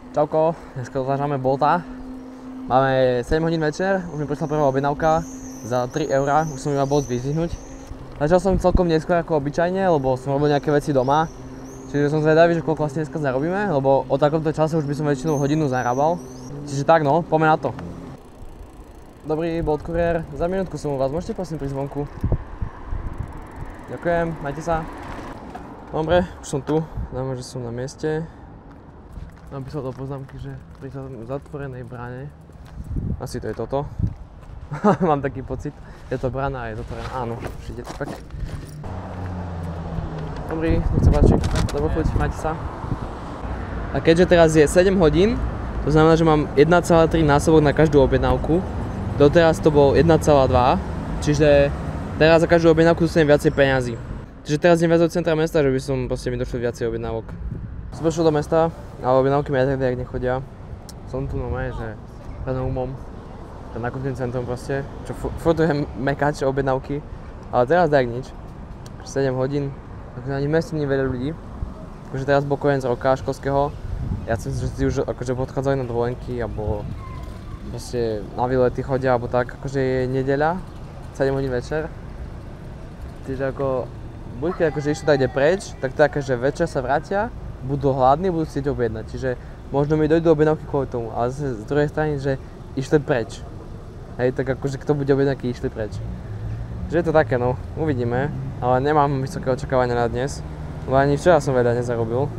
Čauko, dneska zvážame Bolta. Máme 7 hodín večer, už mi prišla prvá objednávka za 3 €, už som iba Bolt vyzvihnúť. Začal som celkom neskôr ako obyčajne, lebo som robil nejaké veci doma. Čiže som zvedavý, že koľko vlastne dneska zarobíme, lebo o takomto čase už by som väčšinou hodinu zarábal. Čiže tak no, poďme na to. Dobrý Bolt kuriér, za minútku som u vás, môžete prosím prísť zvonku? Ďakujem, majte sa. Dobre, už som tu, dáme, že som na mieste. Napísal do poznámky, že pri zatvorenej bráne, asi to je toto. Mám taký pocit, je to brána a je to otvorená, áno, všite to tak. Dobrý, nech sa páči, dobrú chuť, majte sa. A keďže teraz je 7 hodín, to znamená, že mám 1,3 násobok na každú objednávku. Doteraz to bol 1,2, čiže teraz za každú objednávku dostanem viacej peňazí. Čiže teraz idem viac do centra mesta, že by som proste mi došlo viacej objednávok. Som prišiel do mesta, ale objednávky mi aj tak nechodia. Som tu normálne, že pred umom, pred nákupným centrom proste, čo furt je mekač objednávky, ale teraz tak nič. 7 hodín, takže ani v meste nie je veľa ľudí. Akože teraz bol koniec roka školského, ja si myslím, že si už akože odchádzali na dovolenky, alebo proste na výlety chodia, alebo tak, akože je nedeľa, 7 hodín večer. Čiže ako, buď keď akože išli tak ide preč, tak to je akože večer sa vrátia, budú hladní, budú chcieť objednať, čiže možno mi dojdú objednávky kvôli tomu, ale z druhej strany, že išli preč. Hej, tak akože kto bude objednávky, išli preč. Že je to také no, uvidíme, ale nemám vysoké očakávania na dnes, lebo ani včera som veľa nezarobil.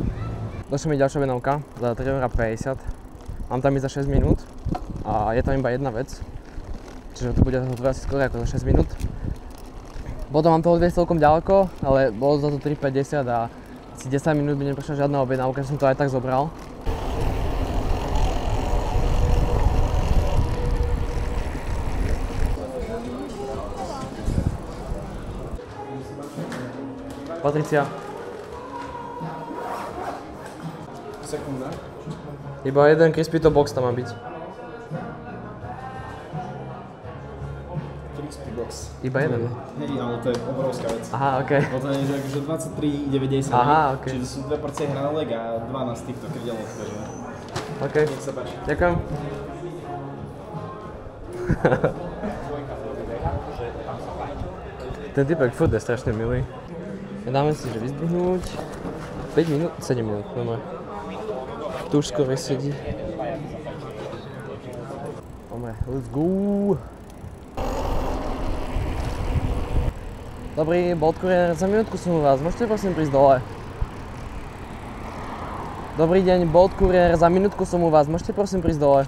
Došla mi ďalšia objednávka za 3,50 €, mám tam ísť za 6 minút a je tam iba jedna vec, čiže to bude hotová asi skôr ako za 6 minút. Potom mám to odviesť celkom ďaleko, ale bolo za to 3,50 € a asi 10 minút by neprešla žiadna objednávka, že som to aj tak zobral. Patricia. Sekunda. Iba jeden crispy to box tam má byť. Crispy box. Iba jeden? Hej, ale to je obrovská vec. Aha, okej. Bo to je že 23,90. Aha, okej. Čiže sú 2 porcie hranolek a 12 týchto krdelov, takže... Okej. Nech sa páči. Ďakujem. Ten typek furt je strašne milý. Dáme si, že vyzdvihnúť 5 minút, 7 minút, dobre. Tu už skoro sedí. Dobre, let's go! Dobrý, Bolt kuriér, za minútku som u vás, môžete prosím prísť dole? Dobrý deň, Bolt kuriér, za minútku som u vás, môžete prosím prísť dole?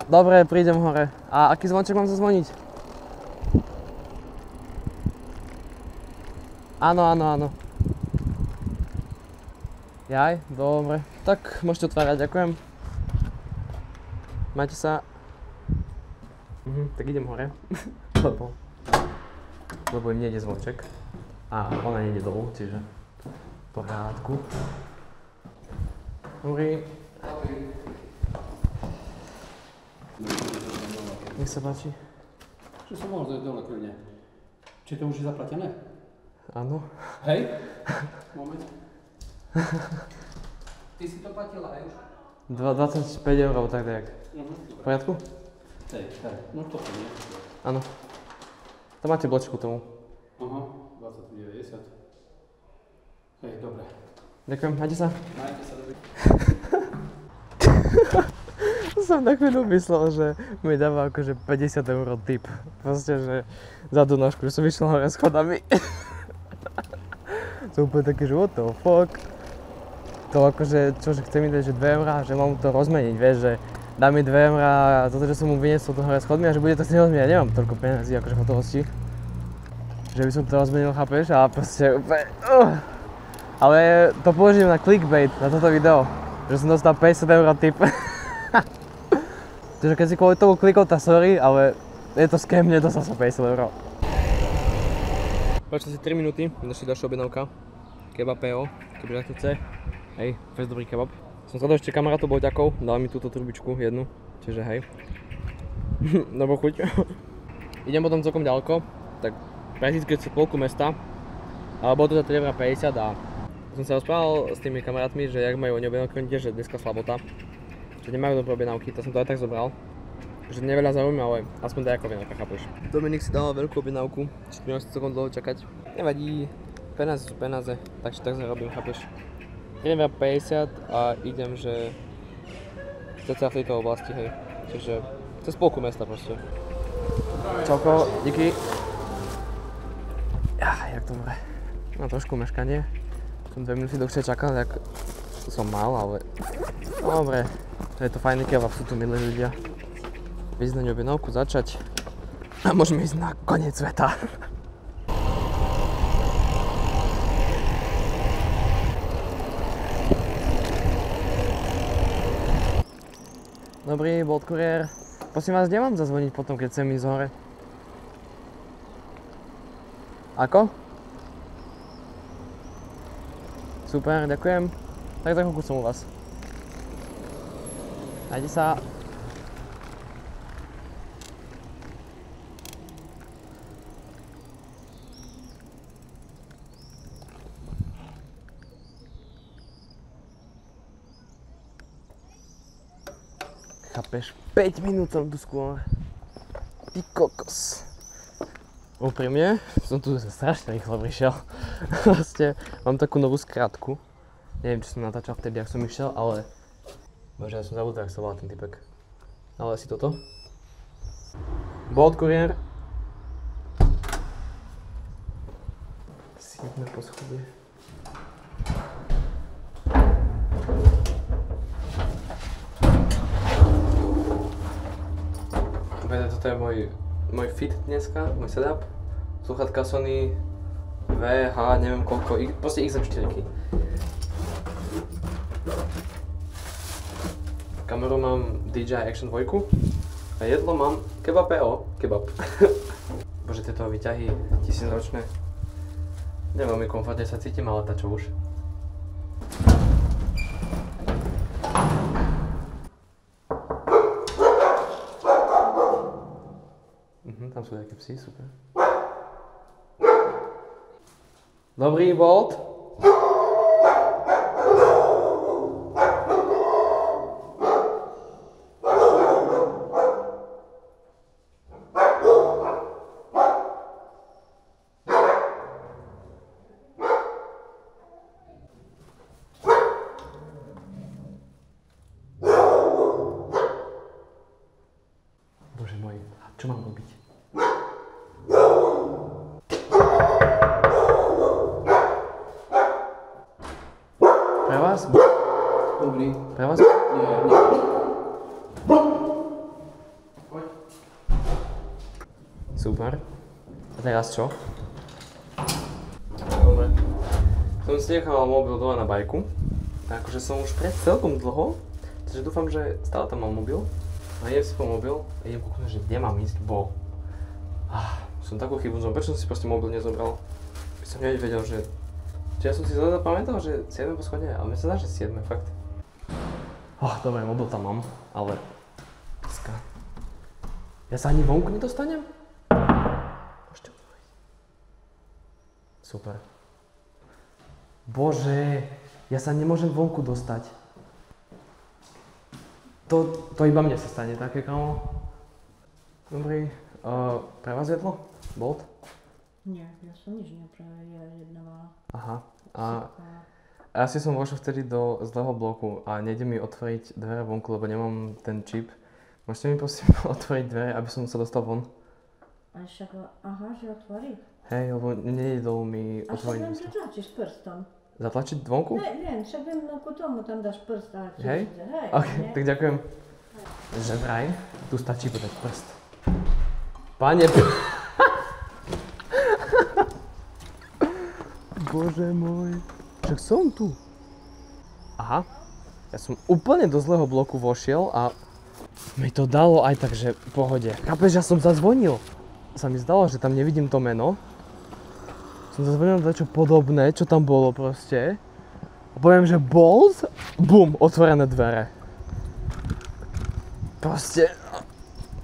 Dobre, prídem hore. A aký zvonček mám zazvoniť? Áno, áno, áno. Jaj, dobre. Tak, môžete otvárať, ďakujem. Majte sa. Tak idem hore. Lebo im nejde zvonček. A ona nejde dolu, čiže v poriadku. Dobrý. Nech sa páči. Čo som mohol dojsť dole kľudne? Či to už je zaplatené? Áno. Hej? Moment. Ty si to platila aj už? 25 €, alebo tak nejak. V poriadku? Hej, no toto nie. Áno. Tam máte bločku tomu. Aha, 23,90. Hej, dobre. Ďakujem, majte sa. Majte sa, dobrý. Som na chvíľu myslel, že mi dáva akože 50 € tip. Proste, že za tú nožku, že som išiel hore schodami. Som úplne taký, že what the fuck. To akože, čože chce mi dať, že 2 €, že mám to rozmeniť, vieš, že dá mi 2 € za to, že som mu vyniesol to hore schodmi a že bude to chcieť rozmeniť. Ja nemám toľko peniazí akože v hotovosti. Že by som to rozmenil, chápeš? A proste úplne... Ale to použijem na clickbait, na toto video. Že som dostal 50 € tip. Takže keď si kvôli tomu klikol, tá sorry, ale je to scam, nedostal som 50 €. Počkaj si 3 minúty, došli ďalšia objednávka. Kebab PO, keby to chce. Hej, fest dobrý kebab. Som sledol ešte kamarátov Boťakov, dal mi túto trubičku jednu, čiže hej. Dobrú chuť. Idem potom celkom ďaleko, tak prakticky polku mesta. Ale bolo to za 3,50 € a som sa rozprával s tými kamarátmi, že jak majú oni objednávky, že dneska slabota. Že nemajú dobré objednávky, tak som to aj tak zobral. Že neveľa zaujíma, ale aspoň daj ako objednávka, chápeš. Dominik si dal veľkú objednávku, čiže budem si celkom dlho čakať. Nevadí, peniaze sú peniaze, takže tak zarobím, chápeš. Idem 50 a idem, že cca v tejto oblasti, hej. Čiže cez polku mesta proste. Čauko, díky. Jak dobre. Mám trošku meškanie. Som 2 minúty dlhšie čakal, tak som mal, ale dobre. Je to fajný kebab, sú tu milí ľudia. Ísť na ňu objednávku, začať a môžeme ísť na koniec sveta. Dobrý, Bolt Courier. Prosím vás, kde mám zazvoniť potom, keď chcem ísť hore? Ako? Super, ďakujem. Tak za chvíľku som u vás. Najdi sa. Chápeš? 5 minút som tu skôr. Ty kokos. Úprimne, som tu strašne rýchlo prišiel. Vlastne mám takú novú skratku. Neviem, či som natáčal vtedy, ak som išiel, ale... Bože, ja som zabudol, jak sa volá ten typek. Ale asi toto. Bolt Courier. Siedme poschodie. Toto je môj fit dneska, môj setup. Sluchatka Sony VH, neviem koľko, proste XM4. Kameru mám DJI Action 2 a jedlo mám kebab. Bože, tieto výťahy 1000-ročné. Neviem, komfortne sa cítim, ale tá čo už. Tam sú nejaké psi, super. Dobrý, Bolt. Bože môj, čo mám robiť? Pre vás? Dobrý. Pre vás? Nie. Super. A teraz čo? Dobre. Som si nechal mobil dole na bajku. A akože som už pred celkom dlho, takže dúfam, že stále tam mám mobil. A idem si po mobil a idem kúknuť, že kde mám ísť, bo... som takú chybu zobral, prečo som si proste mobil nezobral? By som hneď vedel, že... Ja som si zle zapamätal, že 7 poschodie, ale mne sa dá, že 7, fakt. Dobre, mobil tam mám, ale... Dneska... Ja sa ani vonku nedostanem? Môžete urobiť. Super. Bože, ja sa nemôžem vonku dostať. To iba mne sa stane také, kamo. Dobrý, pre vás jedlo? Bolt? Nie, ja som nič neprejednávala. Aha. A asi som vošiel vtedy do zlého bloku a nejde mi otvoriť dvere vonku, lebo nemám ten čip. Môžete mi prosím otvoriť dvere, aby som sa dostal von? A však, že otvoriť? Hej, lebo nejdú mi otvoriť. A však len zatlačíš prstom. Zatlačiť vonku? Ne, však len ku tomu tam dáš prst a hej? Ok, tak ďakujem. Že vraj, tu stačí podať prst. Pane... Bože môj, však som tu. Aha, ja som úplne do zlého bloku vošiel a mi to dalo aj tak, že v pohode. Chápeš, ja som zazvonil. Sa mi zdalo, že tam nevidím to meno. Som zazvonil na niečo podobné, čo tam bolo proste. A poviem, že Bolt, bum, otvorené dvere. Proste,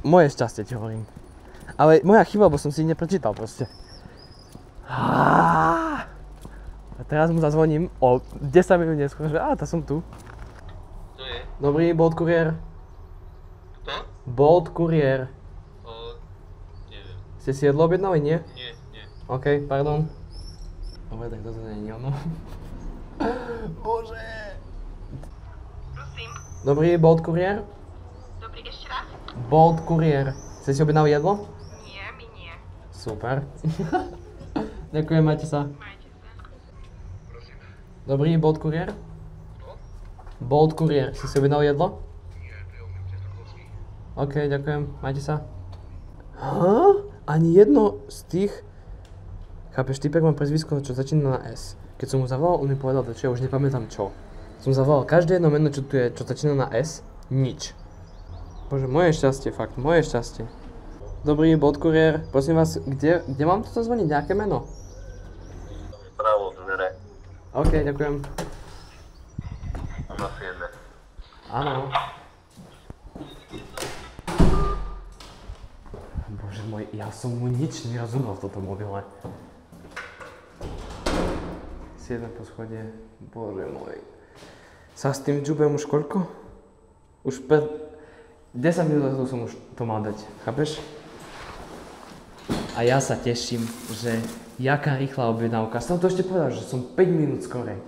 moje šťastie ti hovorím. Ale moja chyba, bo som si ich neprečítal proste. A teraz mu zazvoním o 10 minút neskôr, že tá som tu. To je? Dobrý, Bolt Courier. Kto? Bolt Courier. Neviem. Ste si jedlo objednali, nie? Nie. OK, pardon. Dobre, tak toto nie je ono. Bože. Prosím. Dobrý, Bolt Courier. Dobrý, ešte raz? Bolt Courier. Ste si objednali jedlo? Nie, my nie. Super. Ďakujem, majte sa. Majte sa. Dobrý, Bolt Courier. Bolt Courier. Ste si objednali jedlo? OK, ďakujem, majte sa. Ani jedno z tých... Chápeš, typek má prezvisko, čo začína na S. Keď som mu zavolal, on mi povedal, že ja už nepamätám čo. Som zavolal každé jedno meno, čo tu je, čo začína na S, nič. Bože, moje šťastie, fakt, moje šťastie. Dobrý, Bolt Courier, prosím vás, kde mám tu zazvoniť, nejaké meno? Pravo, dvere. OK, ďakujem. Na 7. Áno. Bože môj, ja som mu nič nerozumel v tomto mobile. 7 poschodie, bože môj. Sa s tým džubem už koľko? Už 10 minút som už to mal dať, chápeš? A ja sa teším, že jaká rýchla objednávka. Som to ešte povedal, že som 5 minút skorej.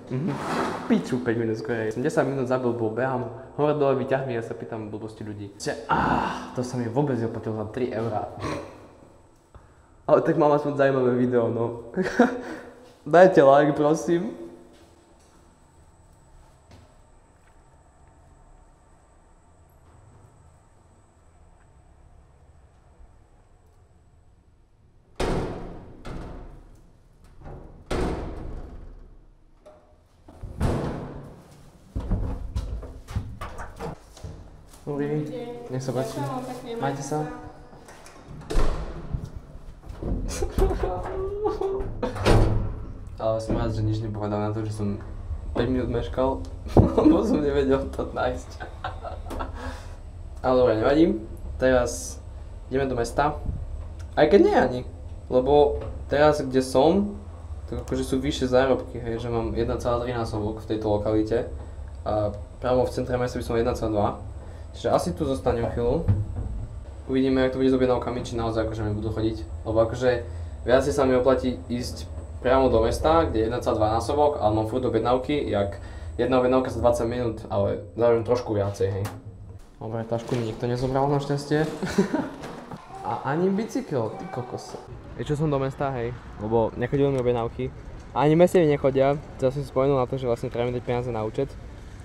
Piču 5 minút skorej. Som 10 minút zabil, behám hore dole vyťahmi a sa pýtam blbosti ľudí. To sa mi vôbec neoplatilo za 3 eurá. Ale tak mám aspoň zaujímavé video, no. Dajte like, prosím. Dobrý, nech sa páči. Majte sa. Ale som rád, že nič nepovedal na to, že som 5 minút meškal, lebo som nevedel to nájsť. Ale dobre, nevadí. Teraz ideme do mesta. Aj keď nie ani, lebo teraz, kde som, tak akože sú vyššie zárobky, hej, že mám 1,3 násobok v tejto lokalite a priamo v centre mesta by som 1,2. Čiže asi tu zostanem chvíľu. Uvidíme, jak to bude s objednávkami, či naozaj akože mi budú chodiť. Lebo akože viacej sa mi oplatí ísť priamo do mesta, kde je 1,2 násobok, ale mám furt objednávky, jak jedna objednávka za 20 minút, ale zároveň trošku viacej, hej. Dobre, tašku mi nikto nezobral našťastie. A ani bicykel, ty kokos. Išiel som do mesta, hej, lebo nechodili mi objednávky. Ani meste mi nechodia, teraz som si spomenul na to, že vlastne treba mi dať peniaze na účet.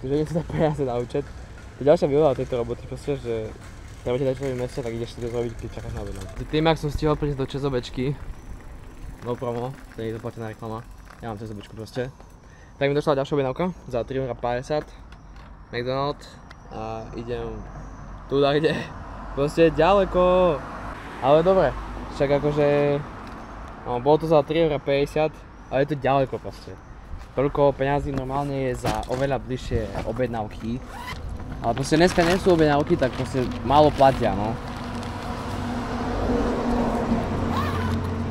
Takže idem si dať peniaze na účet. To ďalšia výhoda tejto roboty, proste, že treba ti dať človek v meste, tak ideš si to zrobiť, keď čakáš na objednávku. Tým, ak som stihol prísť do ČSOBčky, no promo, to je doplatená reklama, ja mám ČSOBčku proste. Tak mi došla ďalšia objednávka za 3,50 €, McDonald's a idem tu kde, proste ďaleko. Ale dobre, však akože, no, bolo to za 3,50 €, ale je to ďaleko proste. Toľko peňazí normálne je za oveľa bližšie objednávky. Ale proste dneska nie sú objednávky, tak proste málo platia, no.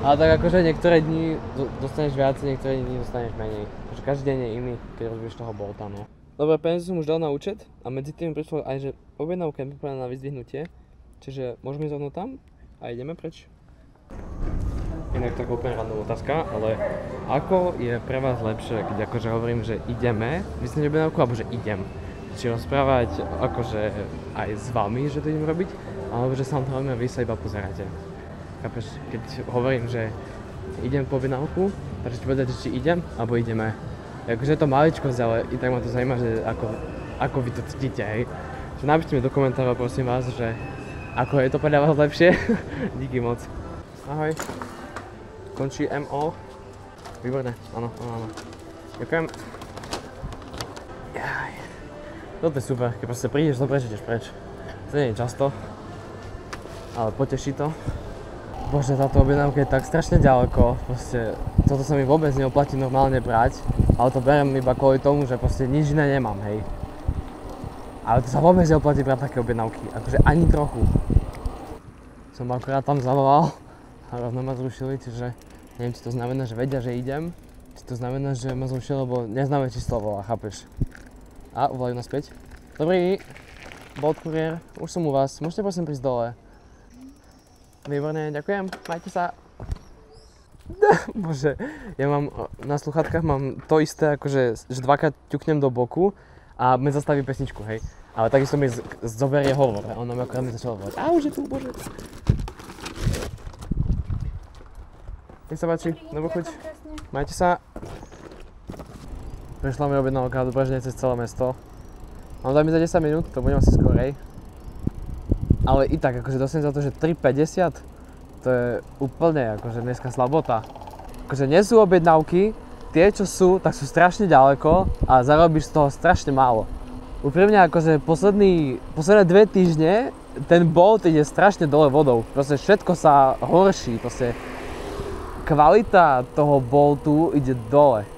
Ale tak akože niektoré dni dostaneš viac, niektoré dni dostaneš menej. Takže každý deň je iný, keď rozbiješ toho Bolta, no. Dobre, peniaze som už dal na účet a medzi tým prišlo aj, že objednávka je pripravená na vyzdvihnutie. Čiže môžeme ísť rovno tam a ideme preč. Inak tak úplne random otázka, ale ako je pre vás lepšie, keď akože hovorím, že ideme, vyzdvihnúť objednávku, alebo že idem? Či rozprávať akože aj s vami, že to idem robiť, alebo že sa vám to robíme, vy sa iba pozeráte. Chápeš, keď hovorím, že idem po objednávku, takže ti povedať, či idem, alebo ideme. Akože je to maličkosť, ale i tak ma to zaujíma, že ako vy to cítite, hej. Že napíšte mi do komentárov, prosím vás, že ako je to podľa vás lepšie. Díky moc. Ahoj. Končí MO. Výborné, áno. Ďakujem. Jaj. Toto je super, keď proste prídeš, to ideš preč. To nie je často, ale poteší to. Bože, táto objednávka je tak strašne ďaleko, proste toto sa mi vôbec neoplatí normálne brať, ale to beriem iba kvôli tomu, že proste nič iné nemám, hej. Ale to sa vôbec neoplatí brať také objednávky, akože ani trochu. Som akorát tam zavolal a rovno ma zrušili, čiže neviem, či to znamená, že vedia, že idem, Či to znamená, že ma zrušil, lebo neznáme číslo volá, chápeš? A, volajú naspäť. Dobrý, Bolt Courier, už som u vás, môžete prosím prísť dole. Výborné, ďakujem, majte sa. Bože, ja mám na sluchátkach mám to isté, akože že dvakrát ťuknem do boku a mi zastaví pesničku, hej. Ale takisto mi zoberie hovor a on nám akorát mi začal hovoriť. Á, už je tu, bože. Nech sa páči, dobrú chuť. Majte sa. Prišla mi objednávka do Brežne cez celé mesto. Mám dať mi za 10 minút, to budem asi skorej. Ale i tak, akože dostanem za to, že 3,50, to je úplne akože dneska slabota. Akože nie sú objednávky, tie čo sú, tak sú strašne ďaleko a zarobíš z toho strašne málo. Úprimne akože posledné 2 týždne ten Bolt ide strašne dole vodou. Proste všetko sa horší, proste kvalita toho Boltu ide dole.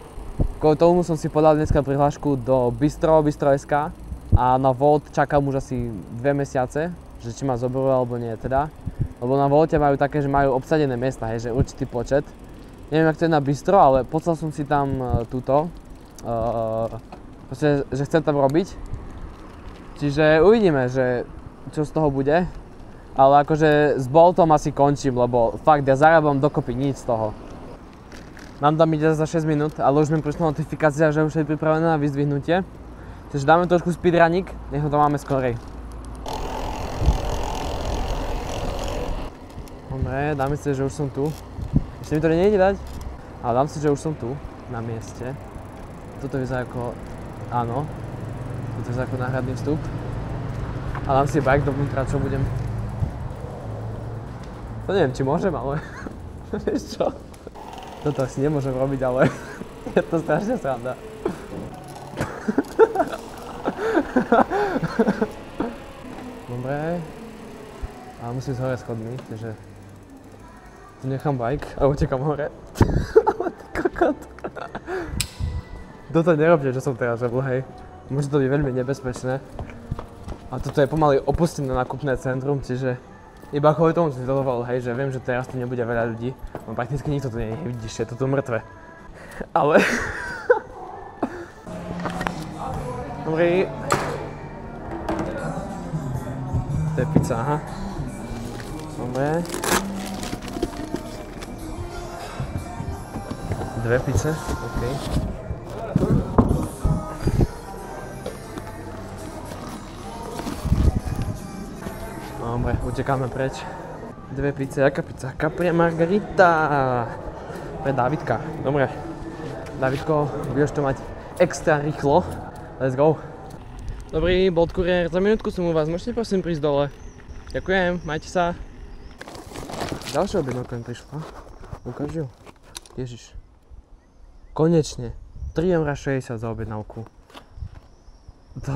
Kvôli tomu som si podal dneska prihlášku do Bistro.sk a na Volt čakám už asi 2 mesiace, že či ma zoberú alebo nie teda. Lebo na Volte majú také, že majú obsadené miesta, hej, že určitý počet. Neviem, jak to je na Bistro, ale poslal som si tam proste, že chcem tam robiť. Čiže uvidíme, že čo z toho bude. Ale akože s Boltom asi končím, lebo fakt ja zarábam dokopy nič z toho. Mám tam ide za 6 minút, ale už mi prišla notifikácia, že už je pripravená na vyzdvihnutie. Takže dáme trošku speedrunning, nech ho to máme skorej. Dobre, dáme si, že už som tu. Ešte mi to nejde dať, ale dám si, že už som tu, na mieste. Toto vyzerá ako, áno, toto vyzerá ako náhradný vstup. A dám si bike dovnútra, čo budem. To neviem, či môžem, ale vieš čo? Toto asi nemôžem robiť, ale je to strašne sranda. Dobre. Ale musím ísť hore schodmi, takže tu nechám bike a utekam hore. Ale ty kokot. Toto nerobte, čo som teraz robil, hej. Môže to byť veľmi nebezpečné. A toto je pomaly opustené nákupné centrum, čiže iba kvôli tomu som si dovolil, hej, že viem, že teraz tu nebude veľa ľudí. No prakticky nikto tu nie je, vidíš, je to tu mŕtve. Ale... Dobrý. To je pizza, aha. Dobre. 2 pice, okej. Dobre, utekáme preč. 2 pice, aká pizza? Capri Margarita. Pre Dávidka, dobre. Dávidko, budeš to mať extra rýchlo. Let's go. Dobrý, Bolt Courier, za minútku som u vás, môžete prosím prísť dole. Ďakujem, majte sa. Ďalšia objednávka mi prišla. Ukáž ju. Ježiš. Konečne. 3,60 € za objednávku. To...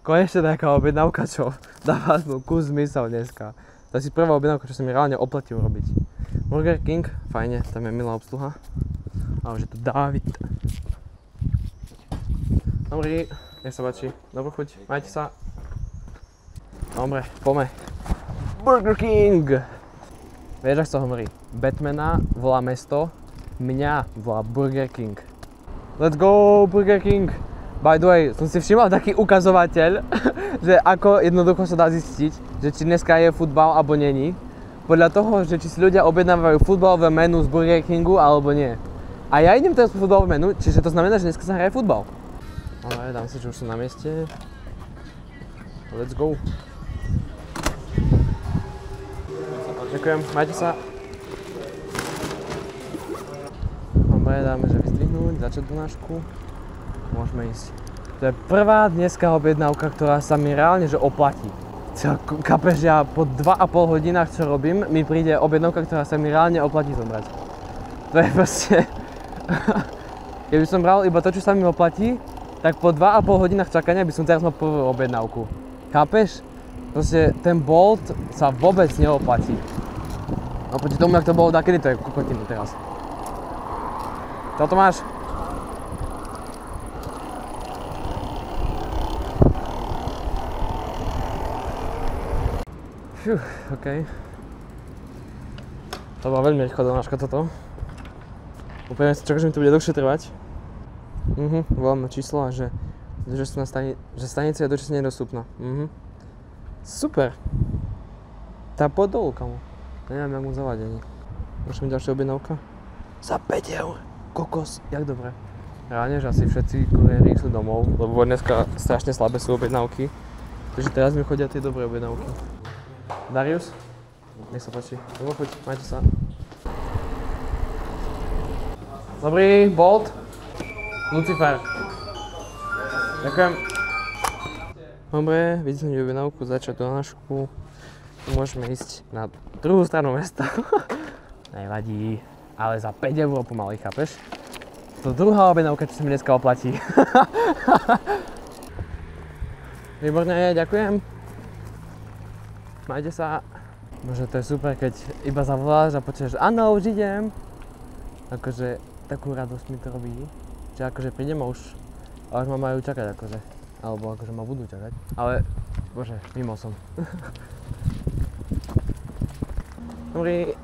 Konečne taká objednávka, čo dáva kus zmysel dneska. To je si prvá objednávka, čo sa mi reálne oplatí urobiť. Burger King, fajne, tam je milá obsluha. A už je tu Dávid. Dobrý, nech sa páči, dobrú chuť, majte sa. Dobre, poďme. Burger King! Vieš, ak sa hovorí, Batmana volá mesto, mňa volá Burger King. Let's go, Burger King! By the way, som si všimol taký ukazovateľ, že ako jednoducho sa dá zistiť, že či dneska je futbal alebo není. Podľa toho, že či si ľudia objednávajú futbalové menu z Burger Kingu alebo nie. A ja idem teraz po futbalové menu, čiže to znamená, že dneska sa hraje futbal. Ale dám si, že už som na mieste. Let's go. Ďakujem, majte sa. Dobre, dáme, že vyzdvihnúť, začať donášku. Môžeme ísť. To je prvá dneska objednávka, ktorá sa mi reálne že oplatí. Chápeš, ja po 2,5 hodinách, čo robím, mi príde objednávka, ktorá sa mi reálne oplatí zobrať. To je proste... Keby som bral iba to, čo sa mi oplatí, tak po 2,5 hodinách čakania by som teraz mal prvú objednávku. Chápeš? Proste ten Bolt sa vôbec neoplatí. Oproti tomu, jak to bolo dakedy, to je kokotinu teraz. Čo to máš? Okej. To bola veľmi rýchla donáška toto. Úplne si čakám, že mi to bude dlhšie trvať. Volám na číslo a že stanica je dočasne nedostupná. Super. Tá poď dolu, kamo. Neviem, jak mu zavadiť ani. Môžeme ďalšia objednávka? Za 5 eur. Kokos, jak dobre. Reálne, že asi všetci kuriéri sú domov, lebo dneska strašne slabé sú objednávky. Takže teraz mi chodia tie dobré objednávky. Darius? Nech sa páči. Dobre, choď, majte sa. Dobrý, Bolt. Lucifer. Ďakujem. Dobre, vidíte som objednávku, začať do nášku. Môžeme ísť na druhú stranu mesta. Nevadí, ale za 5 eur pomaly, chápeš? To druhá objednávka, čo sa mi dneska oplatí. Výborne, ďakujem. Majte sa. Bože, to je super, keď iba zavoláš a počuješ, áno, už idem. Akože, takú radosť mi to robí, že akože prídem a už ma majú čakať akože. Alebo akože ma budú čakať. Ale, bože, mimo som. Dobrý.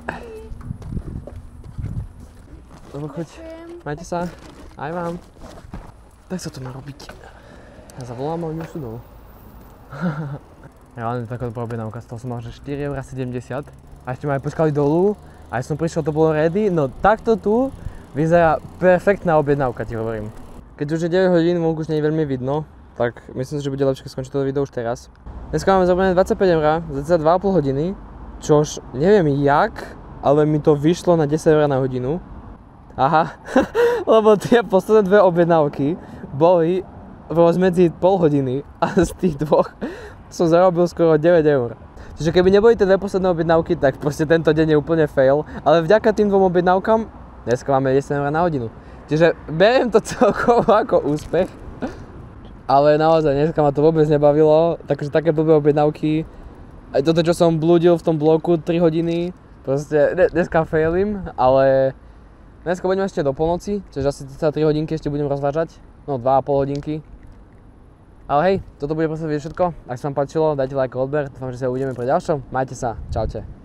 Dobre, choď. Majte sa. Aj vám. Tak sa to má robiť. Ja zavolám a oni už sú dolu. Reálne taká dobrá objednávka, z toho som mal že 4,70 €. A ešte ma aj počkali dolu. A keď som prišiel, to bolo ready. No takto tu vyzerá perfektná objednávka, ti hovorím. Keď už je 9 hodín, vonku už nie je veľmi vidno, tak myslím si, že bude lepšie skončiť toto video už teraz. Dneska máme zarobené 25 € za 2,5 hodiny, čož neviem jak, ale mi to vyšlo na 10 € na hodinu. Aha, lebo tie posledné dve objednávky boli v rozmedzi pol hodiny a z tých dvoch som zarobil skoro 9 €. Čiže keby neboli tie dve posledné objednávky, tak proste tento deň je úplne fail, ale vďaka tým dvom objednávkam dneska máme 10 € na hodinu. Čiže beriem to celkovo ako úspech, ale naozaj dneska ma to vôbec nebavilo, takže také blbé objednávky, aj toto, čo som blúdil v tom bloku 3 hodiny, proste dneska failim, ale dneska budeme ešte do polnoci, čiže asi 3 hodinky ešte budem rozvážať, no 2,5 hodinky. Ale hej, toto bude proste všetko, ak sa vám páčilo, dajte like a odber, dúfam, že sa uvidíme pri ďalšom, majte sa, čaute.